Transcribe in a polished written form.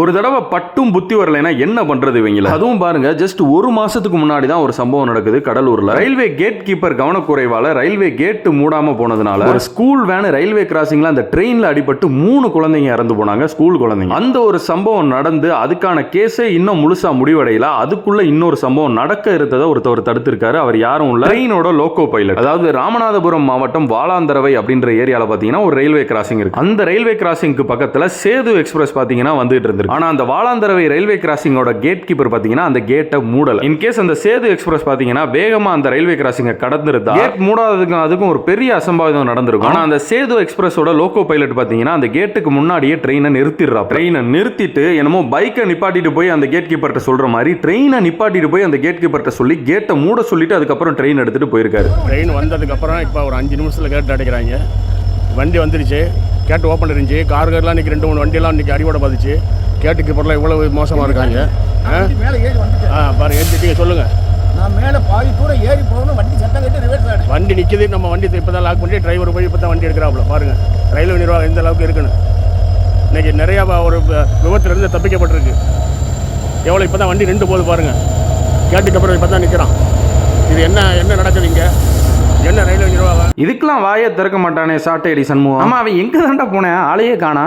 ஒரு தடவை பட்டும் புத்தி வரலைன்னா என்ன பண்றது இவங்கள? அதுவும் பாருங்க, ஜஸ்ட் ஒரு மாசத்துக்கு முன்னாடி தான் ஒரு சம்பவம் நடக்குது கடலூர்ல. ரயில்வே கேட் கீப்பர் கவனக்குறைவால ரயில்வே கேட் மூடாம போனதுனால ஒரு ஸ்கூல் வேன் ரயில்வே கிராசிங்ல அந்த ட்ரெயின்ல அடிபட்டு 3 குழந்தைங்க இறந்து போனாங்க, ஸ்கூல் குழந்தைங்க. அந்த ஒரு சம்பவம் நடந்து அதுக்கான கேஸே இன்னும் முழுசா முடிவடையல. அதுக்குள்ள இன்னொரு சம்பவம் நடக்க இருந்ததை ஒருத்தவர் தடுத்திருக்காரு. அவர் யாரும் இல்ல, ட்ரெயினோட லோக்கோ பைலட். அதாவது ராமநாதபுரம் மாவட்டம் வாலாந்தரவை அப்படின்ற ஏரியால பாத்தீங்கன்னா ஒரு ரயில்வே கிராசிங் இருக்கு. அந்த ரயில்வே கிராசிங்க்கு பக்கத்துல சேது எக்ஸ்பிரஸ் பாத்தீங்கன்னா வந்துட்டு இருந்து. ஆனா அந்த வாலாந்தரவை ரயில்வே கிராசிங்கோட கேட் கீப்பர் பாத்தீங்கன்னா அந்த கேட்டை மூடல. இன் கேஸ் அந்த சேது எக்ஸ்பிரஸ் பாத்தீங்கன்னா வேகமா அந்த ரயில்வே கிராசிங்கை கடந்திருந்தா கேட் மூடாததுக்கும் அதுக்கும் ஒரு பெரிய அசம்பாவிதம் நடந்திருக்கும். ஆனா அந்த சேது எக்ஸ்பிரஸோட லோக்கோ பைலட் பாத்தீங்கன்னா அந்த கேட்டுக்கு முன்னாடியே ட்ரெயினை நிறுத்திடுறா. ட்ரெயினை நிறுத்திட்டு என்னமோ பைக்கை நிப்பாட்டிட்டு போய் அந்த கேட் கீப்பர்ட்ட சொல்ற மாதிரி ட்ரெயினை நிப்பாட்டிட்டு போய் அந்த கேட் கீப்பர்ட்ட சொல்லி கேட்டை மூட சொல்லிட்டு அதுக்கப்புறம் ட்ரெயின் எடுத்துட்டு போயிருக்காரு. ட்ரெயின் வந்ததுக்கு அப்புறம் இப்போ ஒரு 5 நிமிஷத்துல கேட்டு அடைக்கிறாங்க. வண்டி வந்துருச்சு, கேட்டு ஓப்பன் இருந்துச்சு. கார்லாம் இன்னைக்கு 2-3 வண்டியெல்லாம் இன்னைக்கு அடிபட பார்த்துச்சு. கேட்டுக்கு பொருளாக இவ்வளவு மோசமாக இருக்காங்க. பாருங்க, ஏற்றிட்டீங்க சொல்லுங்கள். நான் மேலே பாதி தூரம் ஏறி போகணும், வண்டி சத்தம் கேட்டு ரிவர்ஸ் ஆகிடும். வண்டி நிற்கிது, நம்ம வண்டி இப்போ தான் லாக் பண்ணி டிரைவர் போய் இப்போ தான் வண்டி எடுக்கிறாப்புல. பாருங்கள் ரயில்வே நிர்வாகம் எந்த அளவுக்கு இருக்குன்னு. இன்றைக்கி நிறையா ஒரு விபத்துலேருந்து தப்பிக்கப்பட்டிருக்கு. எவ்வளோ இப்போ தான் வண்டி நின்று போகுது பாருங்கள். கேட்டுக்கு அப்புறம் இப்போ தான் நிற்கிறான். இது என்ன நடக்குது இங்கே? என்ன ரயில்வே நிர்வாகம்? இதுக்கெல்லாம் வாயை திறக்க மாட்டானே சாட்டையடி சண்முகம். ஆமா, அவன் எங்க தாண்டா போனேன், ஆளையே காணா.